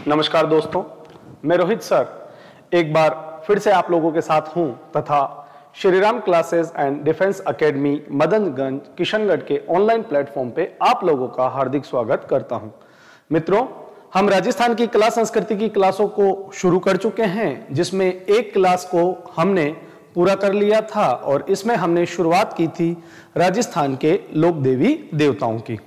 नमस्कार दोस्तों, मैं रोहित सर एक बार फिर से आप लोगों के साथ हूं तथा Shriram classes and defence academy Madanganj Kishangarh के ऑनलाइन प्लेटफॉर्म पे आप लोगों का हार्दिक स्वागत करता हूं। मित्रों, हम राजस्थान की कला संस्कृति की क्लासों को शुरू कर चुके हैं, जिसमें एक क्लास को हमने पूरा कर लिया था और इसमें हमने शुरुआत की थी राजस्थान के लोक देवी देवताओं की।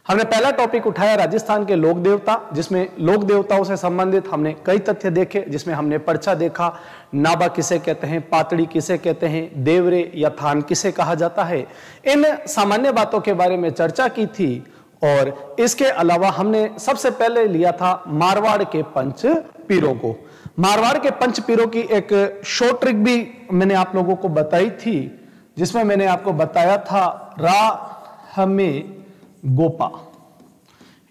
हमने पहला टॉपिक उठाया राजस्थान के लोक देवता, जिसमें लोक देवताओं से संबंधित हमने कई तथ्य देखे, जिसमें हमने पर्चा देखा, नाबा किसे कहते हैं, पातड़ी किसे कहते हैं, देवरे या थान किसे कहा जाता है, इन सामान्य बातों के बारे में चर्चा की थी। और इसके अलावा हमने सबसे पहले लिया था मारवाड़ के पंच पीरों को। मारवाड़ के पंच पीरों की एक शॉर्ट ट्रिक भी मैंने आप लोगों को बताई थी, जिसमें मैंने आपको बताया था रा हमें गोपा।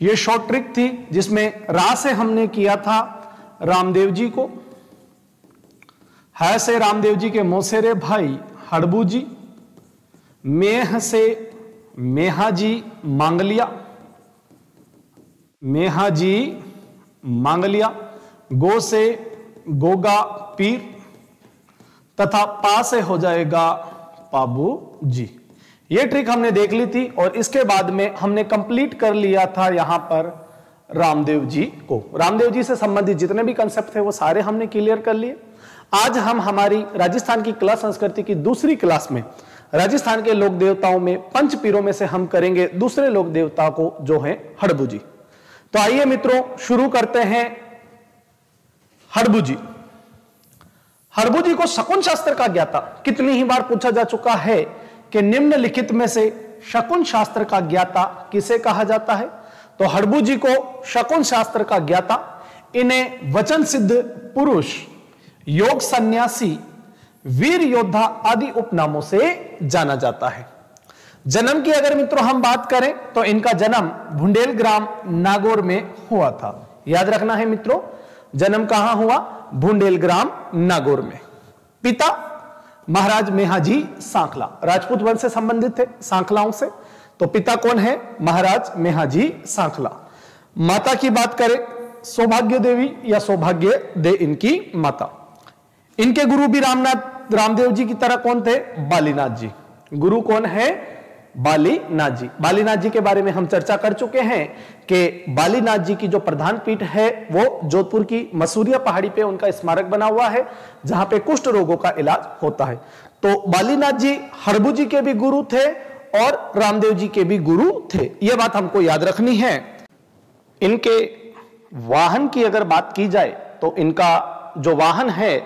यह शॉर्ट ट्रिक थी, जिसमें रा से हमने किया था रामदेव जी को, है से रामदेव जी के मौसेरे भाई हड़बू जी, मेह से मेहा जी मांगलिया, मेहा जी मांगलिया, गो से गोगा पीर तथा पा से हो जाएगा पाबू जी। ये ट्रिक हमने देख ली थी और इसके बाद में हमने कंप्लीट कर लिया था यहां पर रामदेव जी को। रामदेव जी से संबंधित जितने भी कंसेप्ट थे वो सारे हमने क्लियर कर लिए। आज हम हमारी राजस्थान की कला संस्कृति की दूसरी क्लास में राजस्थान के लोक देवताओं में पंच पीरों में से हम करेंगे दूसरे लोक देवता को, जो है हड़बू जी। तो आइए मित्रों, शुरू करते हैं हड़बू जी। हड़बू जी को शकुन शास्त्र का ज्ञाता कितनी ही बार पूछा जा चुका है कि निम्नलिखित में से शकुन शास्त्र का ज्ञाता किसे कहा जाता है। तो हड़बू जी को शकुन शास्त्र का ज्ञाता, इन्हें वचन सिद्ध पुरुष, योग सन्यासी, वीर योद्धा आदि उपनामों से जाना जाता है। जन्म की अगर मित्रों हम बात करें तो इनका जन्म भुंडेल ग्राम नागौर में हुआ था। याद रखना है मित्रों, जन्म कहां हुआ? भुंडेल ग्राम नागौर में। पिता महाराज मेहाजी सांखला, राजपूत वंश से संबंधित थे सांखलाओं से। तो पिता कौन है? महाराज मेहाजी सांखला। माता की बात करें सौभाग्य देवी या सौभाग्य दे इनकी माता। इनके गुरु भी रामदेव जी की तरह कौन थे? बालीनाथ जी। गुरु कौन है? बालीनाथ जी। बालीनाथ जी के बारे में हम चर्चा कर चुके हैं कि बालीनाथ जी की जो प्रधान पीठ है वो जोधपुर की मसूरिया पहाड़ी पे उनका स्मारक बना हुआ है, जहां पे कुष्ठ रोगों का इलाज होता है। तो बालीनाथ जी हड़बू जी के भी गुरु थे और रामदेव जी के भी गुरु थे, यह बात हमको याद रखनी है। इनके वाहन की अगर बात की जाए तो इनका जो वाहन है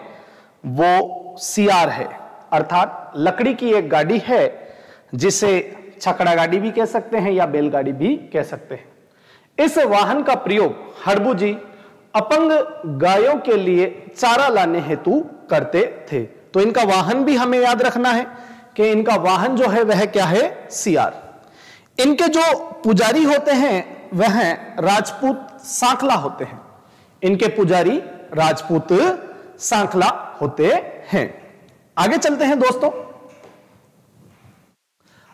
वो सियार है, अर्थात लकड़ी की एक गाड़ी है, जिसे छकड़ा गाड़ी भी कह सकते हैं या बैलगाड़ी भी कह सकते हैं। इस वाहन का प्रयोग हड़बू जी अपंग गायों के लिए चारा लाने हेतु करते थे। तो इनका वाहन भी हमें याद रखना है कि इनका वाहन जो है वह क्या है? सियार। इनके जो पुजारी होते हैं वह राजपूत सांखला होते हैं। इनके पुजारी राजपूत सांखला होते हैं। आगे चलते हैं दोस्तों।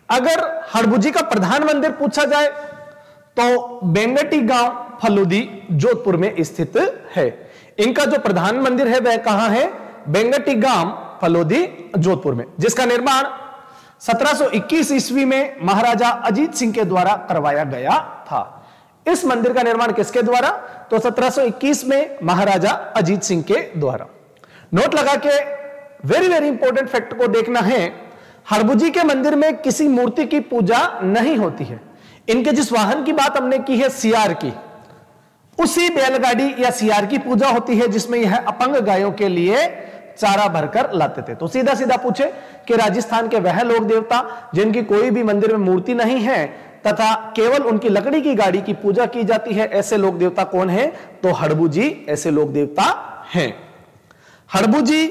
अगर हड़बू जी का प्रधान मंदिर पूछा जाए तो बेंगटी गांव फलूदी जोधपुर में स्थित है। इनका जो प्रधान मंदिर है वह कहां है? बेंगटी गांव फलोदी जोधपुर में, जिसका निर्माण 1721 ईस्वी में महाराजा अजीत सिंह के द्वारा करवाया गया था। इस मंदिर का निर्माण किसके द्वारा? तो 1721 में महाराजा अजीत सिंह के द्वारा। नोट लगा के वेरी वेरी इंपॉर्टेंट फैक्ट को देखना है, हड़बू जी के मंदिर में किसी मूर्ति की पूजा नहीं होती है। इनके जिस वाहन की बात हमने की है सियार की, उसी बैलगाड़ी या सियार की पूजा होती है, जिसमें यह अपंग गायों के लिए चारा भरकर लाते थे। तो सीधा सीधा पूछे कि राजस्थान के वह लोक देवता जिनकी कोई भी मंदिर में मूर्ति नहीं है तथा केवल उनकी लकड़ी की गाड़ी की पूजा की जाती है, ऐसे लोक देवता कौन है? तो हड़बू जी ऐसे लोक देवता हैं। हड़बू जी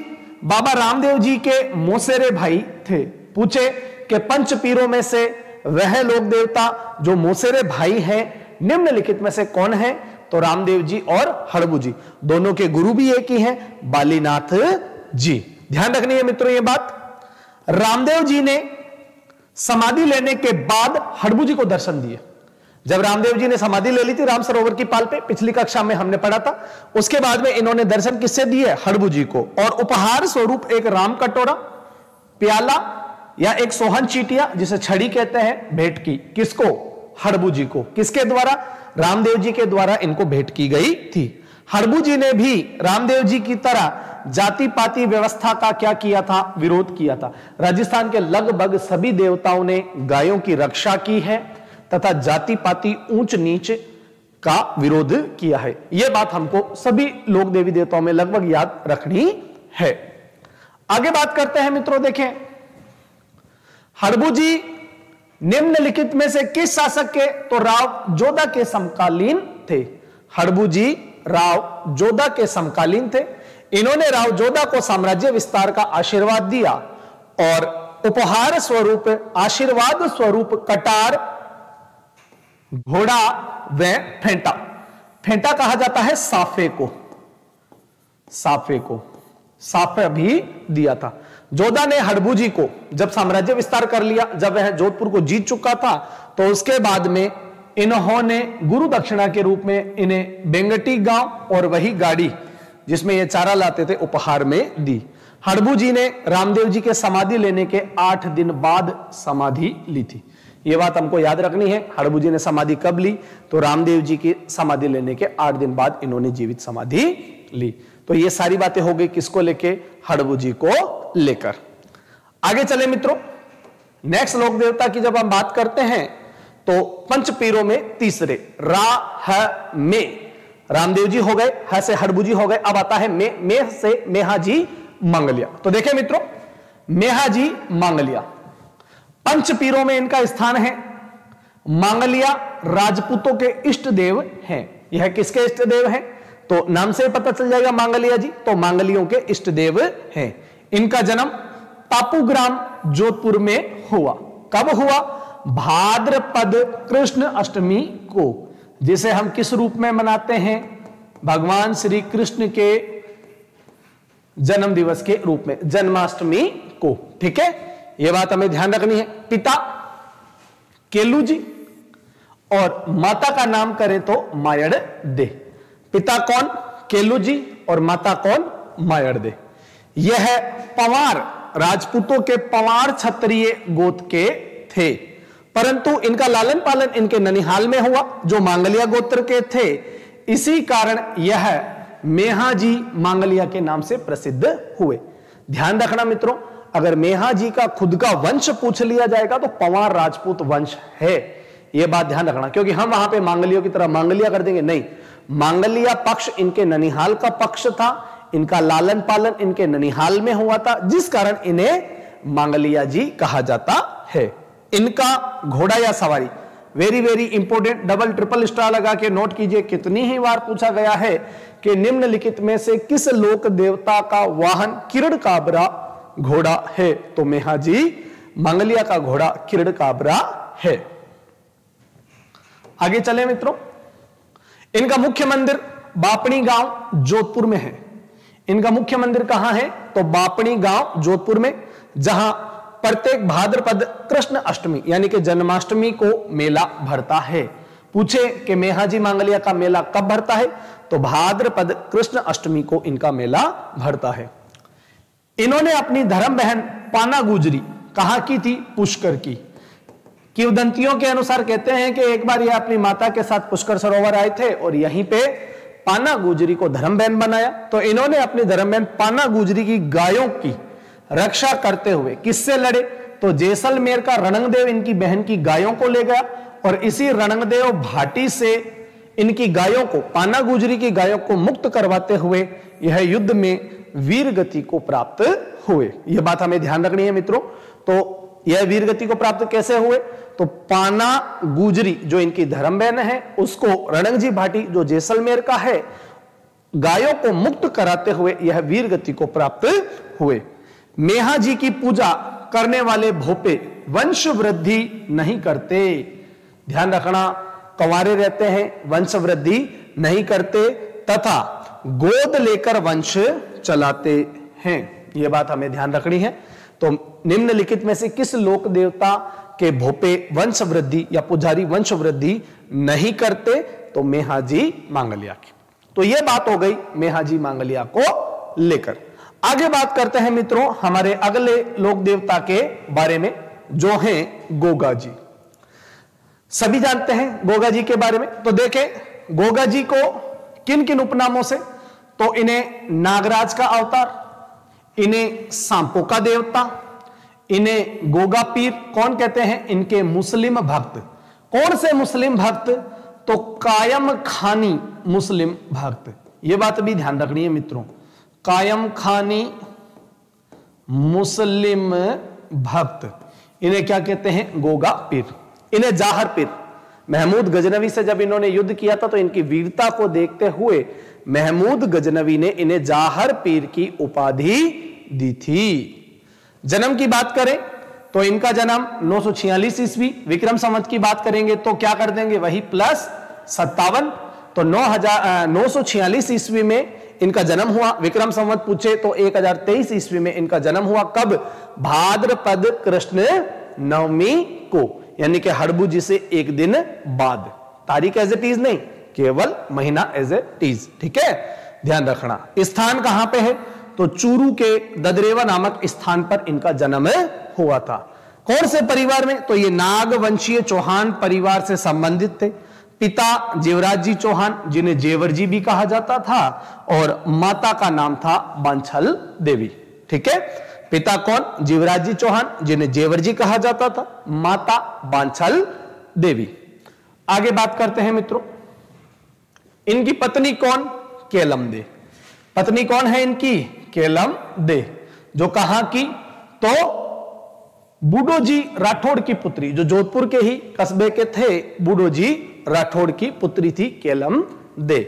बाबा रामदेव जी के मौसेरे भाई थे। पूछे कि पंच पीरों में से वह लोक देवता जो मौसेरे भाई हैं निम्नलिखित में से कौन है? तो रामदेव जी और हड़बू जी, दोनों के गुरु भी एक ही हैं, बालीनाथ जी। ध्यान रखनी है मित्रों ये बात। रामदेव जी ने समाधि लेने के बाद हड़बू जी को दर्शन दिए। जब रामदेव जी ने समाधि ले ली थी राम सरोवर की पाल पे, पिछली कक्षा में हमने पढ़ा था। उसके बाद में इन्होंने दर्शन किससे दिए? हड़बू जी को, और उपहार स्वरूप एक राम कटोरा, प्याला या एक सोहन चीटिया जिसे छड़ी कहते हैं, भेंट की। किसको? हड़बू जी को। किसके द्वारा? रामदेव जी के द्वारा इनको भेंट की गई थी। हड़बू जी ने भी रामदेव जी की तरह जाति पाति व्यवस्था का क्या किया था? विरोध किया था। राजस्थान के लगभग सभी देवताओं ने गायों की रक्षा की है तथा जाति पाति ऊंच नीच का विरोध किया है। यह बात हमको सभी लोक देवी देवताओं में लगभग याद रखनी है। आगे बात करते हैं मित्रों, देखें हड़बू जी निम्नलिखित में से किस शासक के? तो राव जोधा के समकालीन थे। हड़बू जी राव जोधा के समकालीन थे। इन्होंने राव जोधा को साम्राज्य विस्तार का आशीर्वाद दिया और उपहार स्वरूप, आशीर्वाद स्वरूप कटार, घोड़ा व फेंटा। फेंटा कहा जाता है साफे को, साफे को, साफे भी दिया था। जोधा ने हड़बू जी को जब साम्राज्य विस्तार कर लिया, जब वह जोधपुर को जीत चुका था, तो उसके बाद में इन्होंने गुरु दक्षिणा के रूप में इन्हें बेंगटी गांव और वही गाड़ी जिसमें ये चारा लाते थे उपहार में दी। हड़बू जी ने रामदेव जी के समाधि लेने के 8 दिन बाद समाधि ली थी। यह बात हमको याद रखनी है। हड़बू जी ने समाधि कब ली? तो रामदेव जी की समाधि लेने के 8 दिन बाद इन्होंने जीवित समाधि ली। तो ये सारी बातें हो गई किसको लेके? हड़बू जी को लेकर। आगे चले मित्रों, नेक्स्ट लोक देवता की जब हम बात करते हैं तो पंचपीरों में तीसरे रा ह में रामदेव जी हो गए, ह से हड़बू जी हो गए। अब आता है में से मेहाजी मांगलिया। तो देखें मित्रों, मेहाजी मांगलिया पंचपीरों में इनका स्थान है। मांगलिया राजपूतों के इष्ट देव हैं। यह किसके इष्ट देव हैं? तो नाम से पता चल जाएगा मांगलिया जी, तो मांगलियों के इष्ट देव हैं। इनका जन्म पापूग्राम जोधपुर में हुआ। कब हुआ? भाद्रपद कृष्ण अष्टमी को, जिसे हम किस रूप में मनाते हैं? भगवान श्री कृष्ण के जन्म दिवस के रूप में, जन्माष्टमी को। ठीक है, यह बात हमें ध्यान रखनी है। पिता केलू जी और माता का नाम करें तो मायड़ दे। पिता कौन? केलू जी, और माता कौन? मायड़ दे। यह पवार, राजपूतों के पवार क्षत्रिय गोत्र के थे, परंतु इनका लालन पालन इनके ननिहाल में हुआ जो मांगलिया गोत्र के थे। इसी कारण यह मेहाजी मांगलिया के नाम से प्रसिद्ध हुए। ध्यान रखना मित्रों, अगर मेहाजी का खुद का वंश पूछ लिया जाएगा तो पवार राजपूत वंश है। यह बात ध्यान रखना, क्योंकि हम वहां पे मांगलियों की तरह मांगलिया कर देंगे, नहीं। मांगलिया पक्ष इनके ननिहाल का पक्ष था, इनका लालन पालन इनके ननिहाल में हुआ था, जिस कारण इन्हें मांगलिया जी कहा जाता है। इनका घोड़ा या सवारी, very very important, double triple star लगा के नोट कीजिए। कितनी ही बार पूछा गया है कि निम्नलिखित में से किस लोक देवता का वाहन किरण काबरा घोड़ा है? तो मेहाजी मांगलिया का घोड़ा किरण काबरा है। आगे चले मित्रों, इनका मुख्य मंदिर बापणी गांव जोधपुर में है। इनका मुख्य मंदिर कहां है? तो बापणी गांव जोधपुर में, जहां प्रत्येक भाद्रपद कृष्ण अष्टमी यानी कि जन्माष्टमी को मेला भरता है। पूछे कि मेहाजी मांगलिया का मेला कब भरता है? तो भाद्रपद कृष्ण अष्टमी को इनका मेला भरता है। इन्होंने अपनी धर्म बहन पाना गुजरी कहां की थी? पुष्कर की। किंवदंतियों के अनुसार कहते हैं कि एक बार यह अपनी माता के साथ पुष्कर सरोवर आए थे और यहीं पे पाना गुजरी को धर्म बहन बनाया। तो इन्होंने अपनी धर्म बहन पाना गुजरी की गायों की रक्षा करते हुए किससे लड़े? तो जैसलमेर का रणंगदेव इनकी बहन की गायों को ले गया और इसी रणंगदेव भाटी से इनकी गायों को, पाना गुजरी की गायों को मुक्त करवाते हुए यह युद्ध में वीर गति को प्राप्त हुए। यह बात हमें ध्यान रखनी है मित्रों। तो यह वीर गति को प्राप्त कैसे हुए? तो पाना गुजरी जो इनकी धर्म बहन है, उसको रणंगजी भाटी जो जैसलमेर का है, गायों को मुक्त कराते हुए यह वीर गति को प्राप्त हुए। मेहाजी की पूजा करने वाले भोपे वंश वृद्धि नहीं करते। ध्यान रखना, कंवारे रहते हैं, वंश वृद्धि नहीं करते तथा गोद लेकर वंश चलाते हैं। यह बात हमें ध्यान रखनी है। तो निम्नलिखित में से किस लोक देवता के भोपे वंश वृद्धि या पुजारी वंश वृद्धि नहीं करते, तो मेहाजी मांगलिया की। तो यह बात हो गई मेहाजी मांगलिया को लेकर। आगे बात करते हैं मित्रों हमारे अगले लोक देवता के बारे में, जो हैं गोगा जी। सभी जानते हैं गोगा जी के बारे में। तो देखें गोगा जी को किन किन उपनामों से, तो इन्हें नागराज का अवतार, इन्हें सांपों का देवता, इन्हें गोगा पीर कौन कहते हैं, इनके मुस्लिम भक्त। कौन से मुस्लिम भक्त, तो कायम खानी मुस्लिम भक्त। यह बात भी ध्यान रखनी है मित्रों, कायम खानी मुस्लिम भक्त, इन्हें क्या कहते हैं, गोगा पीर। इन्हें जाहर पीर, महमूद गजनवी से जब इन्होंने युद्ध किया था तो इनकी वीरता को देखते हुए महमूद गजनवी ने इन्हें जाहर पीर की उपाधि दी थी। जन्म की बात करें तो इनका जन्म 946 ईस्वी, विक्रम संवत की बात करेंगे तो क्या कर देंगे, वही +57। तो 946 ईस्वी में इनका जन्म हुआ। विक्रम संवत पूछे तो 1023 ईस्वी में इनका जन्म हुआ। कब, भाद्रपद कृष्ण नवमी को, यानी कि हड़बू से एक दिन बाद। तारीख एज इट इज नहीं, केवल महीना एज इट इज। ठीक है, ध्यान रखना। स्थान कहां पे है, तो चूरू के ददरेवा नामक स्थान पर इनका जन्म हुआ था। कौन से परिवार में, तो ये नागवंशीय चौहान परिवार से संबंधित थे। पिता जेवराज जी चौहान, जिन्हें जेवर जी भी कहा जाता था, और माता का नाम था बांछल देवी। ठीक है, पिता कौन, जीवराज जी चौहान, जिन्हें जेवर जी कहा जाता था, माता बांछल देवी। आगे बात करते हैं मित्रों, इनकी पत्नी कौन, केलम दे। पत्नी कौन है इनकी, केलम दे, जो कहां की, तो बूढ़ो जी राठौड़ की पुत्री, जो जोधपुर के ही कस्बे के थे, बूढ़ो जी राठौड़ की पुत्री थी केलम दे।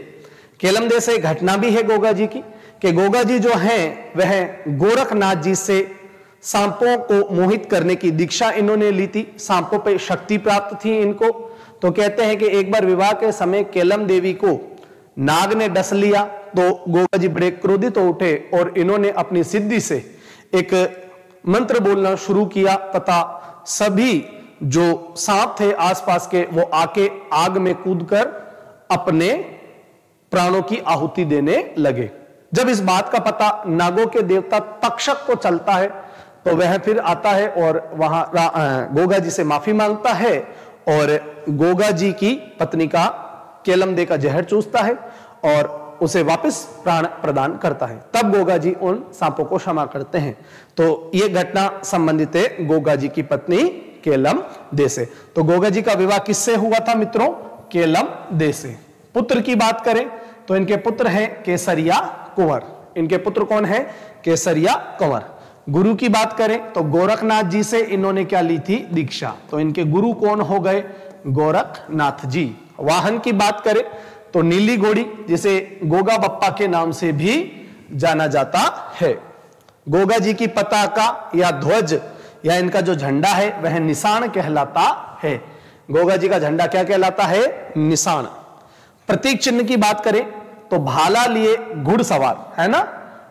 केलम दे से एक घटना भी है गोगा जी की, कि गोगा जी जो हैं वह गोरखनाथ जी से सांपों को मोहित करने की दीक्षा इन्होंने ली थी। सांपों पे शक्ति प्राप्त थी इनको। तो कहते हैं कि एक बार विवाह के समय केलम देवी को नाग ने डस लिया, तो गोगा जी बड़े क्रोधित हो उठे और इन्होंने अपनी सिद्धि से एक मंत्र बोलना शुरू किया, तथा सभी जो सांप थे आसपास के वो आके आग में कूदकर अपने प्राणों की आहुति देने लगे। जब इस बात का पता नागों के देवता तक्षक को चलता है, तो वह फिर आता है और वहां गोगा जी से माफी मांगता है, और गोगा जी की पत्नी का केलम दे का जहर चूसता है और उसे वापस प्राण प्रदान करता है। तब गोगा जी उन सांपों को क्षमा करते हैं। तो यह घटना संबंधित है गोगा जी की पत्नी केलम दे से। तो गोगा जी का विवाह किससे हुआ था मित्रों, केलम दे से। पुत्र की बात करें तो इनके पुत्र हैं केसरिया कुंवर। इनके पुत्र कौन है, केसरिया कुंवर। गुरु की बात करें तो गोरखनाथ जी से इन्होंने क्या ली थी, दीक्षा। तो इनके गुरु कौन हो गए, गोरखनाथ जी। वाहन की बात करें तो नीली घोड़ी, जिसे गोगा बप्पा के नाम से भी जाना जाता है। गोगा जी की पताका या ध्वज या इनका जो झंडा है वह निशान कहलाता है। गोगा जी का झंडा क्या कहलाता है, निशान। प्रतीक चिन्ह की बात करें तो भाला लिए घुड़सवार, है ना,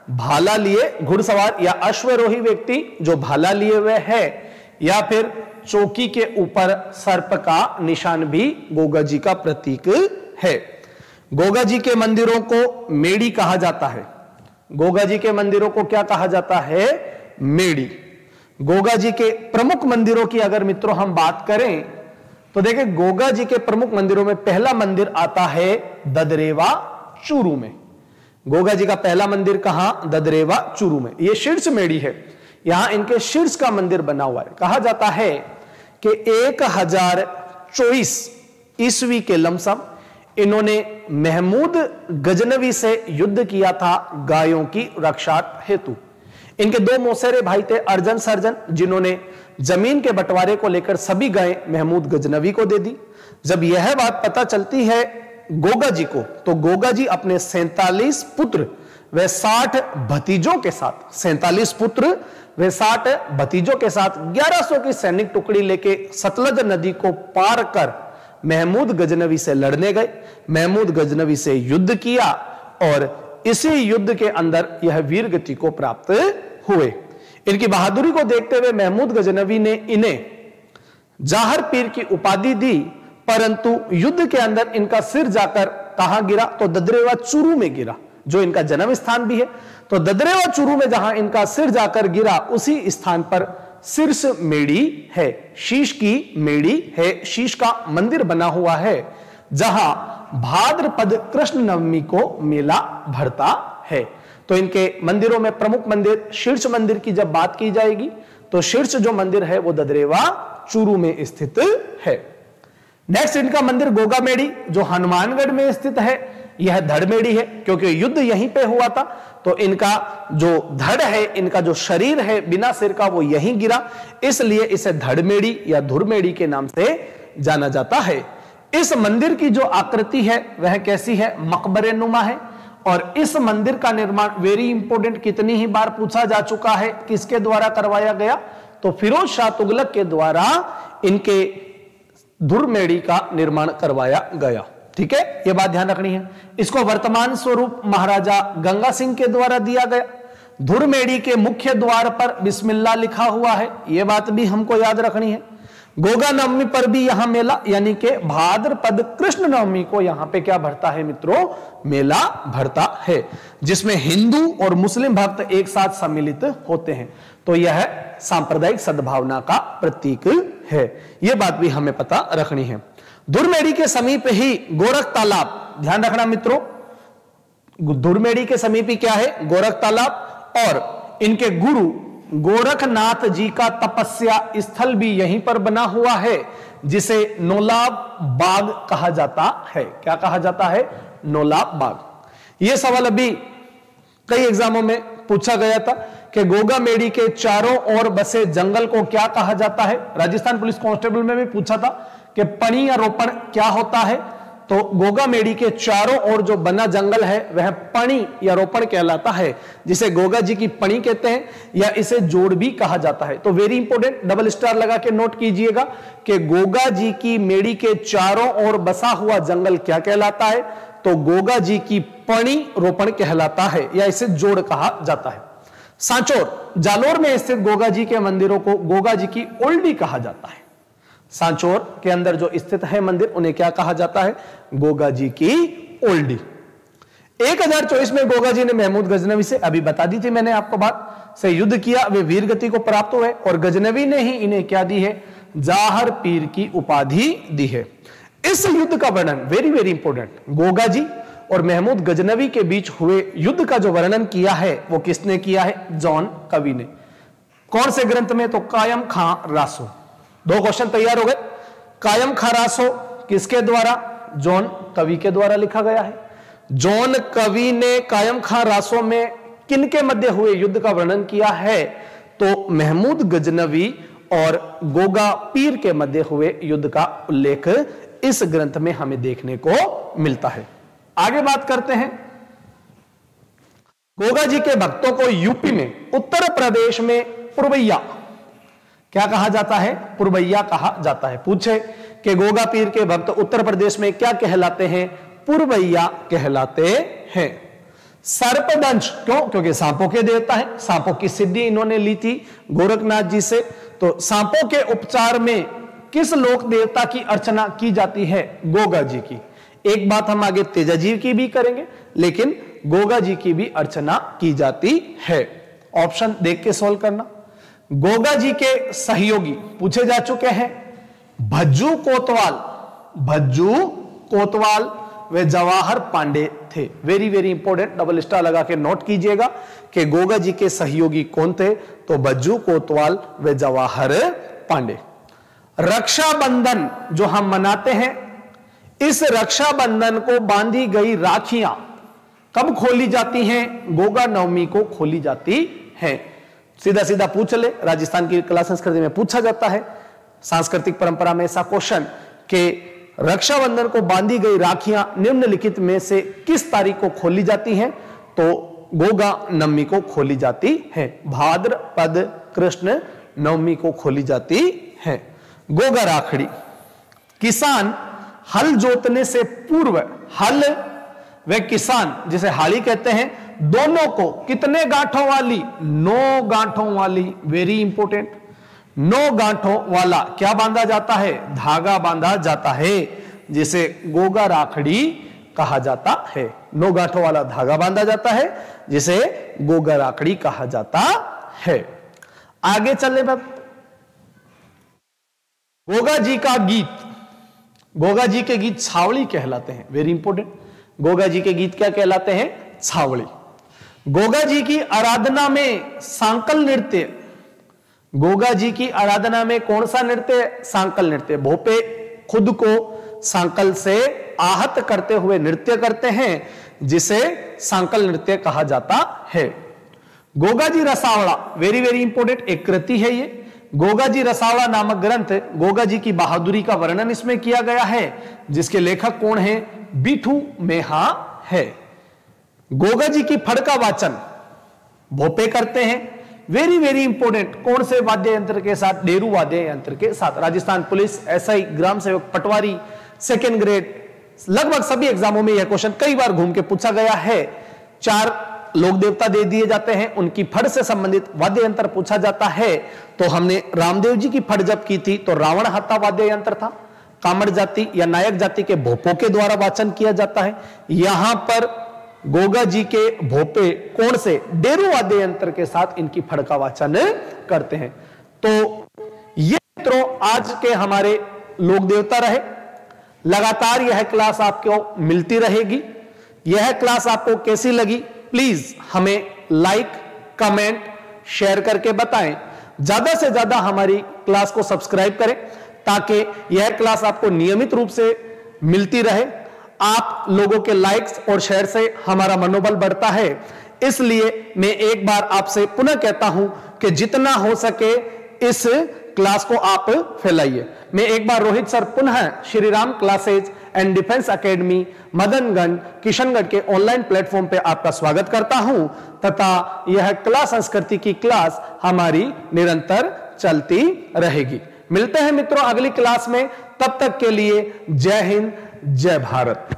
भाला लिए घुड़सवार या अश्वरोही व्यक्ति जो भाला लिए हुए है, या फिर चौकी के ऊपर सर्प का निशान भी गोगा जी का प्रतीक है। गोगा जी के मंदिरों को मेड़ी कहा जाता है। गोगा जी के मंदिरों को क्या कहा जाता है, मेड़ी। गोगा जी के प्रमुख मंदिरों की अगर मित्रों हम बात करें तो देखिए गोगा जी के प्रमुख मंदिरों में पहला मंदिर आता है ददरेवा चूरू में। गोगा जी का पहला मंदिर कहां, ददरेवा चूरू में। यह शीर्ष मेड़ी है, यहां इनके शीर्ष का मंदिर बना हुआ है। कहा जाता है कि 1024 ईस्वी के लमसम इन्होंने महमूद गजनवी से युद्ध किया था गायों की रक्षा हेतु। इनके दो मौसेरे भाई थे अर्जन सर्जन, जिन्होंने जमीन के बंटवारे को लेकर सभी गायें महमूद गजनवी को दे दी। जब यह बात पता चलती है गोगा जी को, तो गोगा जी अपने 47 पुत्र व 60 भतीजों के साथ, 47 पुत्र व 60 भतीजों के साथ 1100 की सैनिक टुकड़ी लेके सतलज नदी को पार कर महमूद गजनवी से लड़ने गए। महमूद गजनवी से युद्ध किया और इसी युद्ध के अंदर यह वीर गति को प्राप्त हुए। इनकी बहादुरी को देखते हुए महमूद गजनवी ने इन्हें जाहर पीर की उपाधि दी, परंतु युद्ध के अंदर इनका सिर जाकर कहां गिरा, तो ददरेवा चूरू में गिरा, जो इनका जन्म स्थान भी है। तो ददरेवा चूरू में जहां इनका सिर जाकर गिरा, उसी स्थान पर शीर्ष मेड़ी है, शीश की मेड़ी है, शीश का मंदिर बना हुआ है, जहां भाद्रपद कृष्ण नवमी को मेला भरता है। तो इनके मंदिरों में प्रमुख मंदिर, शीर्ष मंदिर की जब बात की जाएगी तो शीर्ष जो मंदिर है वो ददरेवा चूरू में स्थित है। नेक्स्ट इनका मंदिर गोगामेड़ी, जो हनुमानगढ़ में स्थित है। यह धड़मेड़ी है, क्योंकि युद्ध यहीं पे हुआ था, तो इनका जो धड़ है, इनका जो शरीर है बिना सिर का, वो यहीं गिरा, इसलिए इसे धड़मेड़ी या धुरमेड़ी के नाम से जाना जाता है। इस मंदिर की जो आकृति है वह कैसी है, मकबरे नुमा है। और इस मंदिर का निर्माण, वेरी इंपॉर्टेंट, कितनी ही बार पूछा जा चुका है, किसके द्वारा करवाया गया, तो फिरोज शाह तुगलक के द्वारा इनके धुरमेड़ी का निर्माण करवाया गया। ठीक है, यह बात ध्यान रखनी है। इसको वर्तमान स्वरूप महाराजा गंगा सिंह के द्वारा दिया गया। धुरमेड़ी के मुख्य द्वार पर बिस्मिल्लाह लिखा हुआ है, यह बात भी हमको याद रखनी है। गोगा नवमी पर भी यहां मेला, यानी कि भाद्रपद कृष्ण नवमी को यहां पे क्या भरता है मित्रों, मेला भरता है, जिसमें हिंदू और मुस्लिम भक्त एक साथ सम्मिलित होते हैं। तो यह सांप्रदायिक सद्भावना का प्रतीक है, यह बात भी हमें पता रखनी है। धुरमेड़ी के समीप ही गोरख तालाब, ध्यान रखना मित्रों, धुरमेड़ी के समीप ही क्या है, गोरख तालाब, और इनके गुरु गोरखनाथ जी का तपस्या स्थल भी यहीं पर बना हुआ है, जिसे नौलाब बाग कहा जाता है। क्या कहा जाता है, नौलाब बाग। यह सवाल अभी कई एग्जामों में पूछा गया था कि गोगामेड़ी के चारों ओर बसे जंगल को क्या कहा जाता है। राजस्थान पुलिस कांस्टेबल में भी पूछा था कि पणी या रोपण क्या होता है, तो गोगामेड़ी के चारों ओर जो बना जंगल है वह पणी या रोपण कहलाता है, जिसे गोगा जी की पणी कहते हैं, या इसे जोड़ भी कहा जाता है। तो वेरी इंपॉर्टेंट, डबल स्टार लगा के नोट कीजिएगा कि गोगा जी की मेड़ी के चारों ओर बसा हुआ जंगल क्या कहलाता है, तो गोगा जी की पणी रोपण कहलाता है, या इसे जोड़ कहा जाता है। सांचौर, जालोर में स्थित गोगा जी के मंदिरों को गोगा जी की ओल्डी कहा जाता है। सांचौर के अंदर जो स्थित है मंदिर, उन्हें क्या कहा जाता है, गोगा जी की ओल्डी। 1024 में गोगा जी ने महमूद गजनवी से, अभी बता दी थी मैंने आपको बात, से युद्ध किया, वे वीर गति को प्राप्त हुए, और गजनवी ने ही इन्हें क्या दी है, जाहर पीर की उपाधि दी है। इस युद्ध का वर्णन, very very important, Goga ji और महमूद गजनवी के बीच हुए युद्ध का जो वर्णन किया है वो किसने किया है, जॉन कवि ने। कौन से ग्रंथ में, तो कायम खां रासो। दो क्वेश्चन तैयार हो गए। कायम खां रासो किसके द्वारा, जॉन कवि के द्वारा लिखा गया है। जॉन कवि ने कायम खां रासो में किनके मध्य हुए युद्ध का वर्णन किया है, तो महमूद गजनवी और गोगा पीर के मध्य हुए युद्ध का उल्लेख इस ग्रंथ में हमें देखने को मिलता है। आगे बात करते हैं। गोगा जी के भक्तों को यूपी में, उत्तर प्रदेश में पुरवैया क्या कहा जाता है, पुरवैया कहा जाता है। पूछे कि गोगा पीर के भक्त उत्तर प्रदेश में क्या कहलाते हैं, पुरवैया कहलाते हैं। सर्पदंश, क्यों, क्योंकि सांपों के देवता है, सांपों की सिद्धि इन्होंने ली थी गोरखनाथ जी से। तो सांपों के उपचार में किस लोक देवता की अर्चना की जाती है, गोगा जी की। एक बात हम आगे तेजाजी की भी करेंगे, लेकिन गोगा जी की भी अर्चना की जाती है। ऑप्शन देख के सॉल्व करना। गोगा जी के सहयोगी पूछे जा चुके हैं, भज्जू कोतवाल, भज्जू कोतवाल वे जवाहर पांडे थे। Very very important, double star लगा के नोट कीजिएगा कि गोगा जी के सहयोगी कौन थे, तो भज्जू कोतवाल वे जवाहर पांडे। रक्षाबंधन जो हम मनाते हैं, इस रक्षाबंधन को बांधी गई राखियां कब खोली जाती हैं, गोगा नवमी को खोली जाती हैं। सीधा सीधा पूछ ले, राजस्थान की कला संस्कृति में पूछा जाता है, सांस्कृतिक परंपरा में ऐसा क्वेश्चन कि रक्षाबंधन को बांधी गई राखियां निम्नलिखित में से किस तारीख को खोली जाती हैं, तो गोगा नवमी को खोली जाती है, भाद्रपद कृष्ण नवमी को खोली जाती है। गोगा राखड़ी, किसान हल जोतने से पूर्व, हल व किसान जिसे हाली कहते हैं, दोनों को कितने गांठों वाली, 9 गांठों वाली, वेरी इंपॉर्टेंट, 9 गांठों वाला क्या बांधा जाता है? धागा बांधा जाता है, जिसे गोगा राखड़ी कहा जाता है। 9 गांठों वाला धागा बांधा जाता है, जिसे गोगा राखड़ी कहा जाता है। आगे चलने पर गोगा जी का गीत, गोगा जी के गीत छावड़ी कहलाते हैं। वेरी इंपॉर्टेंट, गोगा जी के गीत क्या कहलाते हैं? छावड़ी। गोगा जी की आराधना में सांकल नृत्य, गोगा जी की आराधना में कौन सा नृत्य? सांकल नृत्य। भोपे खुद को सांकल से आहत करते हुए नृत्य करते हैं, जिसे सांकल नृत्य कहा जाता है। Goga ji रसावड़ा, very very important, एक कृति है ये। गोगा जी रसावड़ा नामक ग्रंथ, गोगा जी की बहादुरी का वर्णन इसमें किया गया है, जिसके लेखक कौन है? बिठू मेहा है। गोगा जी की फड़ का वाचन भोपे करते हैं। वेरी वेरी इंपॉर्टेंट, कौन से वाद्य यंत्र के साथ? डेरू वाद्य यंत्र के साथ। राजस्थान पुलिस, एसआई, ग्राम सेवक, पटवारी, सेकेंड ग्रेड, लगभग सभी एग्जामों में यह क्वेश्चन कई बार घूम के पूछा गया है। 4 लोक देवता दे दिए जाते हैं, उनकी फड़ से संबंधित वाद्य यंत्र पूछा जाता है। तो हमने रामदेव जी की फड़ जब की थी तो रावण हाथा वाद्य यंत्र था। कामड़ जाति या नायक जाति के भोपों के द्वारा वाचन किया जाता है। यहां पर गोगा जी के भोपे कौन से? डेरू वाद्य यंत्र के साथ इनकी फड़ का वाचन करते हैं। तो ये मित्रों आज के हमारे लोक देवता रहे। लगातार यह क्लास आपको मिलती रहेगी। यह क्लास आपको कैसी लगी प्लीज हमें लाइक, कमेंट, शेयर करके बताएं। ज्यादा से ज्यादा हमारी क्लास को सब्सक्राइब करें ताकि यह क्लास आपको नियमित रूप से मिलती रहे। आप लोगों के लाइक्स और शेयर से हमारा मनोबल बढ़ता है। इसलिए मैं एक बार आपसे पुनः कहता हूं कि जितना हो सके इस क्लास को आप फैलाइए। मैं एक बार रोहित सर पुनः Shri Ram classes and defence academy Madanganj Kishangarh के ऑनलाइन प्लेटफॉर्म पे आपका स्वागत करता हूं तथा यह कला संस्कृति की क्लास हमारी निरंतर चलती रहेगी। मिलते हैं मित्रों अगली क्लास में, तब तक के लिए जय हिंद, जय भारत।